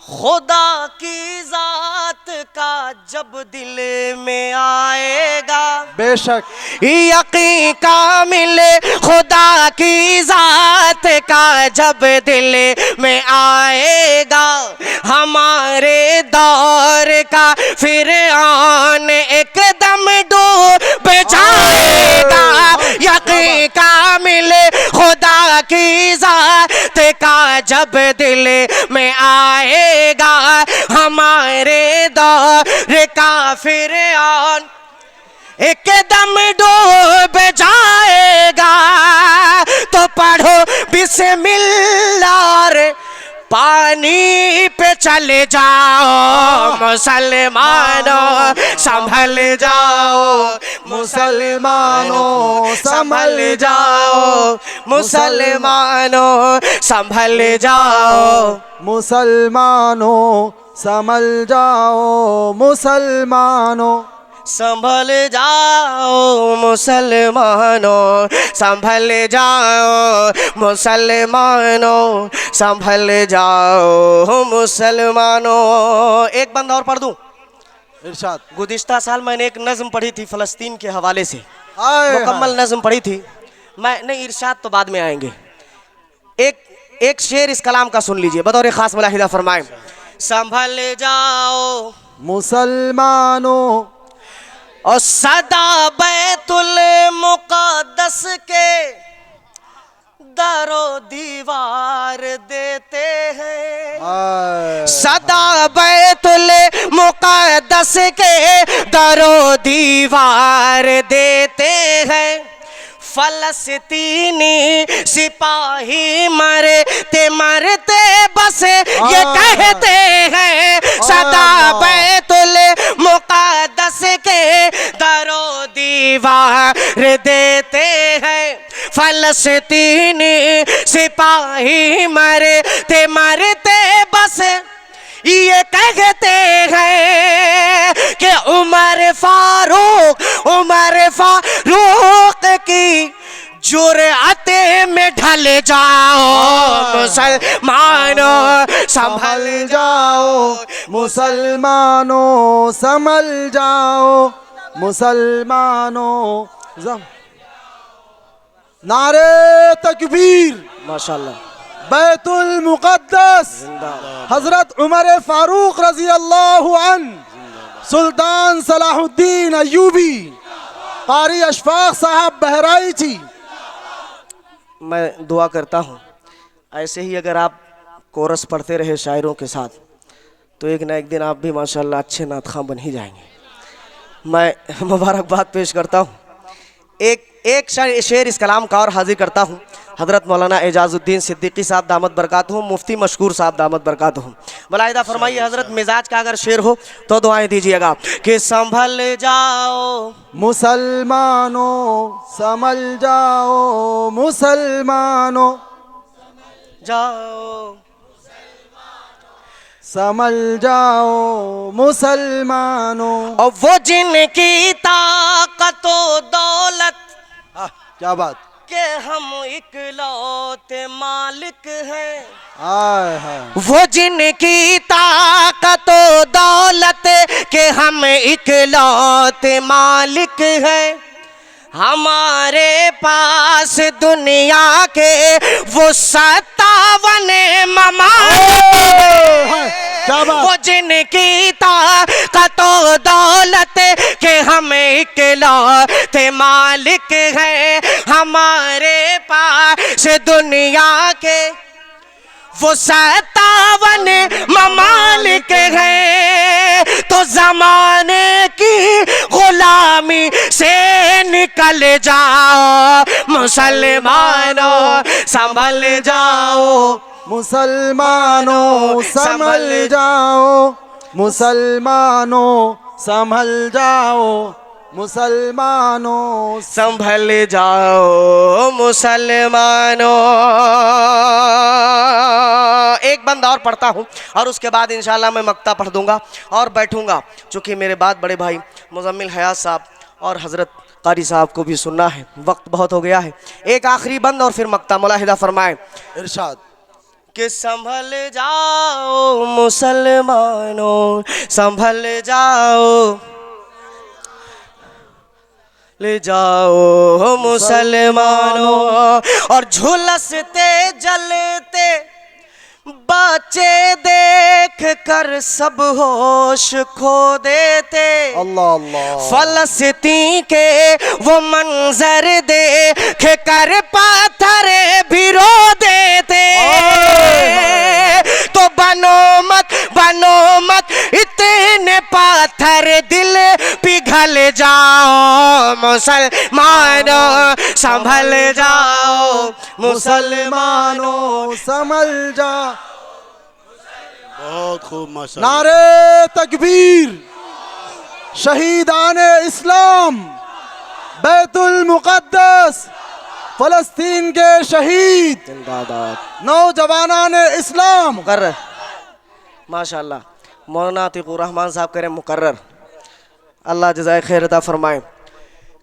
खुदा की जात का जब दिल में आएगा, बेशक। यकीन कामिल खुदा की जात का जब दिल में आएगा, हमारे दौर का फिरऔन एकदम डूब जाएगा, यकीन कामिल खुदा की जात का जब दिल में आएगा, हमारे दौर का फिरऔन एकदम डूब जाएगा। तो पढ़ो बिस्मिल्लाह रे पानी पे चले जाओ, मुसलमानों संभल जाओ, मुसलमानों संभल जाओ, मुसलमानों संभल जाओ, मुसलमानों संभल जाओ, मुसलमानों संभल जाओ, मुसलमानों संभल जाओ, मुसलमानों संभल जाओ, मुसलमानों। एक बंद और पढ़ दूं। इरशाद। गुज़िश्ता साल मैंने एक नज़्म पढ़ी थी फ़लस्तीन के हवाले से, हाय मुकम्मल नज़्म पढ़ी थी मैं। नहीं, इरशाद तो बाद में आएंगे। एक शेर इस कलाम का सुन लीजिए, बतौर ख़ास मुलाहिदा फरमाएं। संभल जाओ मुसलमानों और सदा बैतुल मुक़द्दस के दरो दीवार देते हैं, सदा बैतुल मुक़द्दस के दरो दीवार देते हैं। फलस्तीनी सिपाही मरते मरते बस ये कहते हैं, सदा बैतुल मुक़द्दस के दरो दीवार देते हैं। फलस्तीन सिपाही मरते मरते बस ये कहते हैं कि उमर फारूक की जुर्अते में ढल जाओ मुसलमानों संभल जाओ मुसलमानों, संभल जाओ मुसलमानों। नारे तकबीर, माशाल्लाह। बैतुल मुक़द्दस हजरत उमर फारूक रजी अल्लाहु अन्हु, सुल्तान सलाहुद्दीन अय्यूबी, कारी अशफाक साहब बहराइची। मैं दुआ करता हूँ ऐसे ही अगर आप कोरस पढ़ते रहे शायरों के साथ तो एक ना एक दिन आप भी माशाल्लाह अच्छे नात ख़ां बन ही जाएंगे। मैं मुबारकबाद पेश करता हूँ। एक शेर इस कलाम का और हाजिर करता हूँ। हज़रत मौलाना एजाज़ुद्दीन सिद्दीकी साहब दामत बरकातहुम, मुफ्ती मशकूर साहब दामत बरकातहुम, मुलाहिदा फरमाइए हज़रत मिजाज का अगर शेर हो तो दुआएं दीजिएगा कि संभल जाओ मुसलमानों, संभल जाओ मुसलमानों, जाओ संभल जाओ मुसलमानों। और वो जिनकी ताकत व दौलत क्या बात, के हम इकलौते मालिक हैं। हाय हाय, वो जिनकी ताकत व दौलत के हम इकलौते मालिक हैं। हमारे पास दुनिया के वो 57 ममालिक हैं। क्या बात, वो जिनकी ताकत व दौलत के हम इकलौते मालिक हैं। हमारे पास दुनिया के वो 57 ममालिक हैं। तो जमाने की गुलामी से निकल जाओ मुसलमानों, संभल जाओ मुसलमानों, संभल जाओ मुसलमानों, संभल जाओ मुसलमानों, संभल जाओ मुसलमानों। एक बंद और पढ़ता हूँ और उसके बाद इंशाल्लाह मैं मक्ता पढ़ दूंगा और बैठूंगा, चूँकि मेरे बाद बड़े भाई मुजम्मिल हयात साहब और हज़रत कारी साहब को भी सुनना है, वक्त बहुत हो गया है। एक आखिरी बंद और फिर मक्ता, मुलाहिदा फरमाए इरशाद कि संभल जाओ मुसलमानों, संभल जाओ, ले जाओ मुसलमानों। और झुलसते जलते बच्चे देख कर सब होश खो देते। अल्लाह अल्लाह, फलस्तीन के वो मंजर देख कर पत्थर भी रो देते। तो बनो मत इतने पत्थर दिल पिघल जाओ मुसलमानों, संभल जाओ मुसलमानों, संभल जाओ। बहुत खूब माशाल्लाह। नारे तकबीर, शहीदान इस्लाम, बैतुल मुक़द्दस, फलस्तीन के शहीद, जिंदाबाद। नौजवानान इस्लाम। मुकर्रर, माशाल्लाह। मौलाना अतीकुर रहमान साहब करें मुकर्रर, अल्लाह जज़ाए खैर अता फरमाए।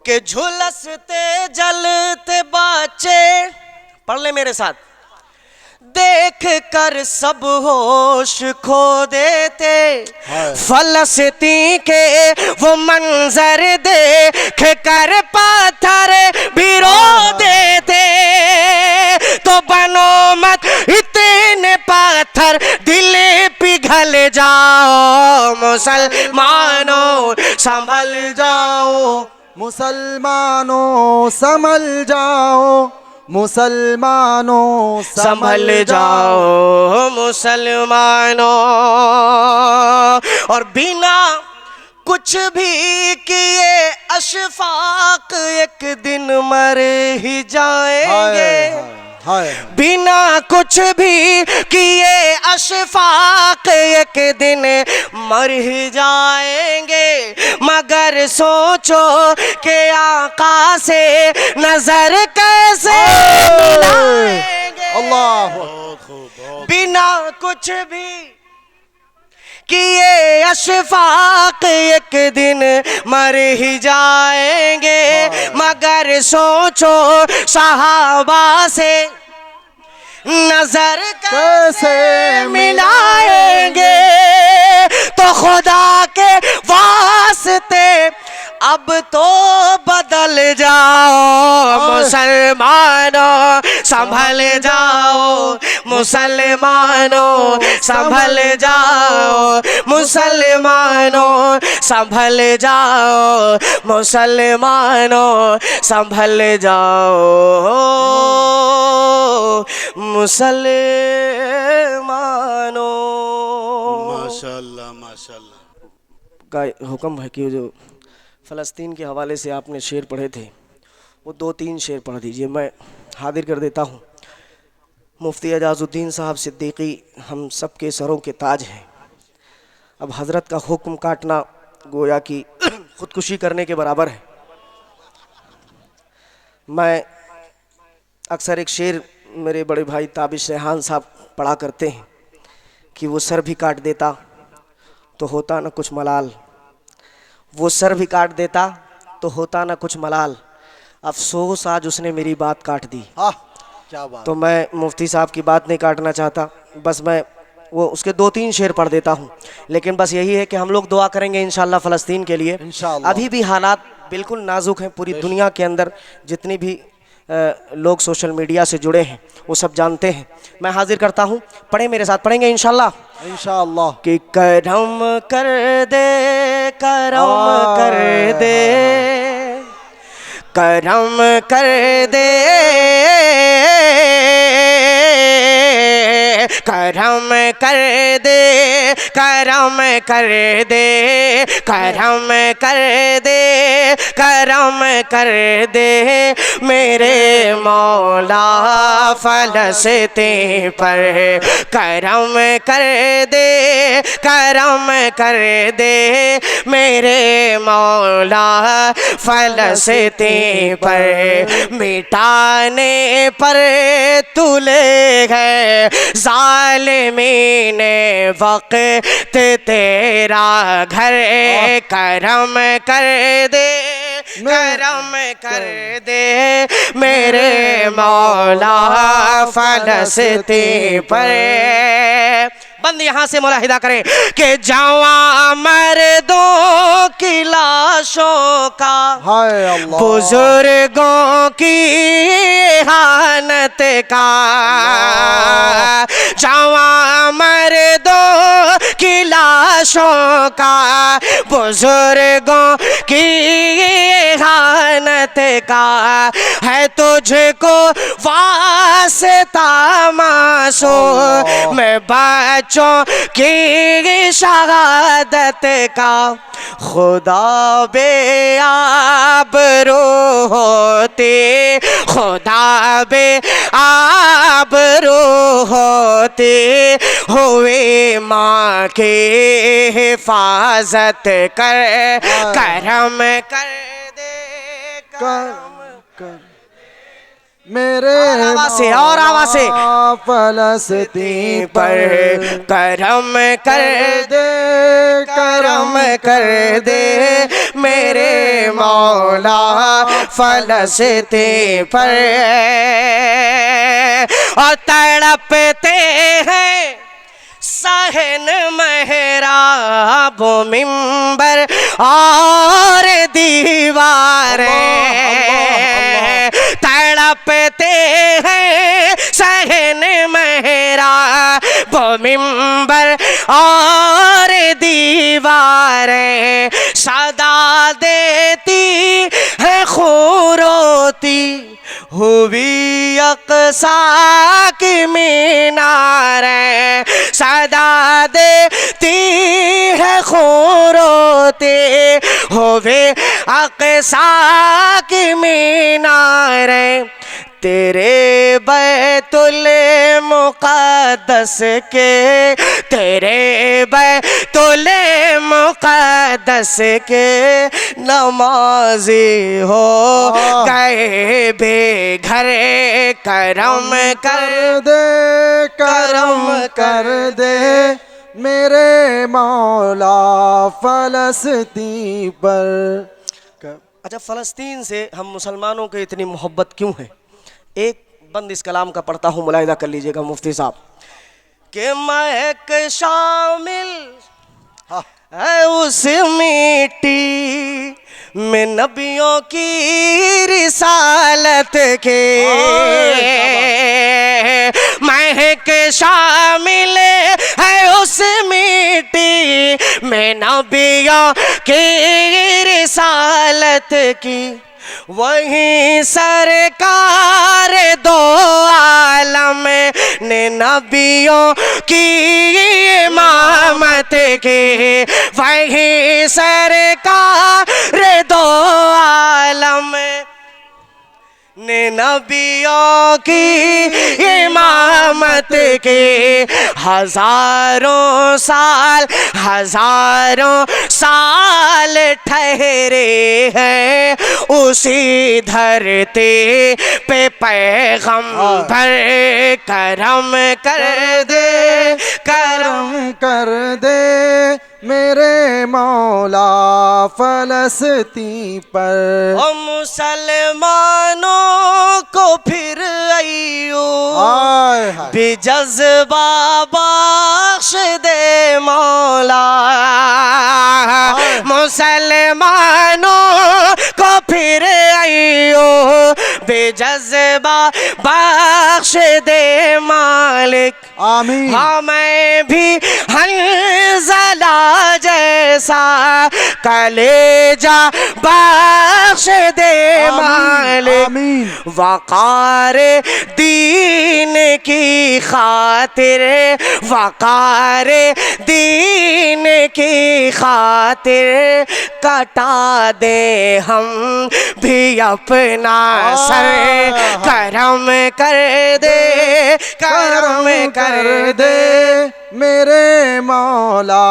कि झुलसते जलते बच्चे, पढ़ ले मेरे साथ, देख कर सब होश खो देते। फलस्तीन के वो मंजर देख कर पत्थर भी रो देते। तो बनो मत इतने पत्थर दिल पिघल जाओ मुसलमानों, संभल जाओ मुसलमानों, संभल जाओ मुसलमानों, संभल जाओ मुसलमानों। और बिना कुछ भी किए अशफाक एक दिन मर ही जाएंगे। बिना कुछ भी किए अशफाक एक दिन मर ही जाएंगे। मगर सोचो कि आका से नजर कैसे मिलाएंगे। अल्लाह बिना कुछ भी किए अशफाक एक दिन मर ही जाएंगे। मगर सोचो सहाबा से नजर कैसे मिलाएंगे। तो खुदा के वास्ते अब तो बदल जाओ मुसलमानों, संभल जाओ मुसलमानों, संभल जाओ मुसलमानों, संभल जाओ मुसलमानों, संभल जाओ मुसलमानों। माशाल्लाह माशाल्लाह। का हुक्म है कि जो फ़लस्तीन के हवाले से आपने शेर पढ़े थे वो 2-3 शेर पढ़ दीजिए, मैं हाजिर कर देता हूँ। मुफ्ती एजाज़ुद्दीन साहब सिद्दीकी हम सब के सरों के ताज हैं। अब हज़रत का हुक्म काटना गोया कि ख़ुदकुशी करने के बराबर है। मैं अक्सर एक शेर मेरे बड़े भाई ताबिश रेहान साहब पढ़ा करते हैं कि वो सर भी काट देता तो होता ना कुछ मलाल, वो सर भी काट देता तो होता ना कुछ मलाल, अफसोस आज उसने मेरी बात काट दी। हाँ क्या बात। तो मैं मुफ्ती साहब की बात नहीं काटना चाहता, बस मैं वो उसके 2-3 शेर पढ़ देता हूँ। लेकिन बस यही है कि हम लोग दुआ करेंगे इंशाअल्लाह फ़लस्तीन के लिए। इंशाअल्लाह। अभी भी हालात बिल्कुल नाजुक हैं पूरी दुनिया के अंदर, जितनी भी लोग सोशल मीडिया से जुड़े हैं वो सब जानते हैं। मैं हाजिर करता हूँ, पढ़े मेरे साथ, पढ़ेंगे इंशाअल्लाह। इंशाअल्लाह। कि करम कर दे, करम कर दे, करम कर दे, करम कर दे, करम कर दे, करम कर दे, करम कर दे मेरे मौला फ़लस्तीन पर, करम कर दे, करम कर दे मेरे मौला फ़लस्तीन पर। मिटाने पर तुले है ज़ालिमीन वक्त तेरा घर, करम कर दे, करम कर दे मेरे मौला फ़लस्तीन पर। बंद यहाँ से मुलाहिदा करें कि जवां मर्दों की लाशों का, हाय अल्लाह, बुजुर्गों की हानत का, जवां मर्दों की लाशों का, बुजुर्गों की हानत का है तुझको वास्ता मासूम में बच्चों की शहादत का। खुदा बे आबरू होती, खुदा बे आबरू होती हुई माँ की हिफाजत कर, करम कर दे, करम कर मेरे और आवाज़ से फ़लस्तीन पर, करम कर दे, करम कर दे मेरे मौला फ़लस्तीन पर। और तड़पते हैं सहन महराब मिंबर और दीवारें, तड़पते हैं सहन महराब मिंबर और दीवारें, सदा देती है खूरोती हुई अक़सा की मीनारें, सदा देती है खूरोती हुई अक़सा की मीनारें। तेरे बैतुल मुक़द्दस के, तेरे बैतुल मुक़द्दस के नमाजी हो गए बेघर, करम कर दे, करम कर दे मेरे मौला फ़लस्तीन पर। अच्छा, फ़लस्तीन से हम मुसलमानों के इतनी मोहब्बत क्यों है? एक बंद इस कलाम का पढ़ता हूँ, मुलाहिदा कर लीजिएगा मुफ्ती साहब। कि महक शामिल है उस मिट्टी में नबियों की रिसालत के, महक शामिल है उस मिट्टी में नबियों की रिसालत की। वहीं सरकार दो आलम ने नबियों की इमामत की, वहीं सरकार दो आलम ने नबियों की इमामत के। हजारों साल ठहरे हैं उसी धरती पे पैगंबर, करम कर दे, करम कर दे मेरे मौला फ़लस्तीन पर। ओ मुसलमानों को फिर अय्यूब भी जज्बा बख्श दे मौला, मुसलमानों को फिर अय्यूब भी जज्बा बख्श दे मालिक। आमीन। हमें भी हंज़ला जैसा कलेजा बख्श दे मालिक। आमीन। वक़ार दीन की खातिर, वक़ार दीन की खातिर कटा दे हम भी अपना सर, करम कर दे, करम कर दे मेरे मौला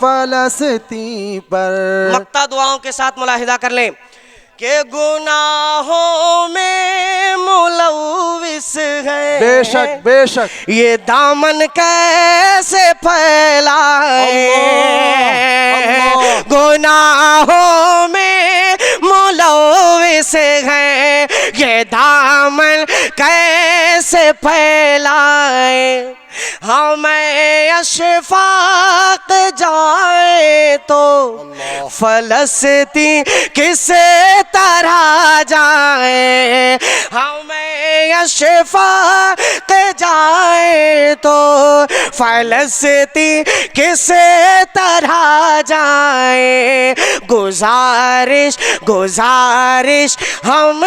फ़लस्तीन पर। मक्ता दुआओं के साथ मुलाहिदा कर लें कि गुनाहों में मुलव्विस है, बेशक बेशक ये दामन कैसे फैलाए, गुनाहों में मुलव्विस है, ये दामन कैसे फैलाए। हमें अशफाक जाए तो फ़लस्तीन किस तरह जाए, हमें अशफाक जाए तो फ़लस्तीन किस तरह जाए। गुजारिश गुजारिश हम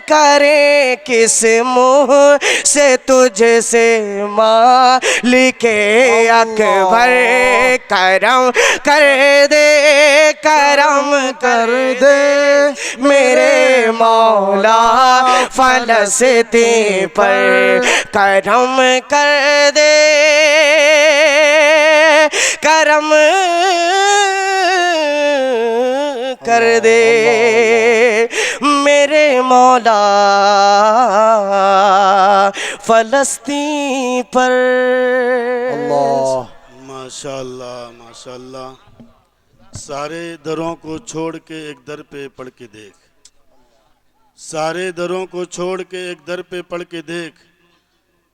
करें किस मुँह से तुझसे मालिके अकबर, करम कर दे, करम कर दे मेरे मौला फ़लस्तीन पर, करम कर दे, करम कर दे मेरे मौला फ़लस्तीन पर। माशाअल्लाह माशाअल्लाह। सारे दरों को छोड़ के एक दर पे पढ़ के देख, सारे दरों को छोड़ के एक दर पे पढ़ के देख,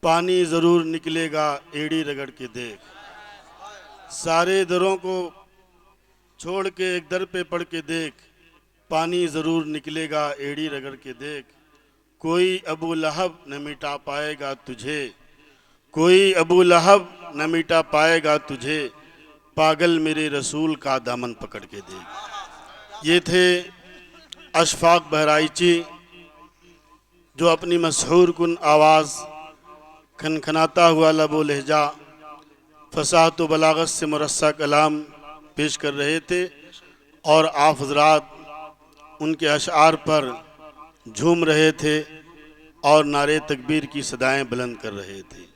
पानी ज़रूर निकलेगा एड़ी रगड़ के देख। सारे दरों को छोड़ के एक दर पे पढ़ के देख, पानी ज़रूर निकलेगा एड़ी रगड़ के देख। कोई अबू लहब न मिटा पाएगा तुझे, कोई अबू लहब न मिटा पाएगा तुझे, पागल मेरे रसूल का दामन पकड़ के देख। ये थे अशफाक बहराइची जो अपनी मशहूर कुन आवाज़, खनखनाता हुआ लबो लहजा, फसाहत व बलागत से मुरस्सा कलाम पेश कर रहे थे और आप हज़रात उनके अशआर पर झूम रहे थे और नारे तकबीर की सदाएं बुलंद कर रहे थे।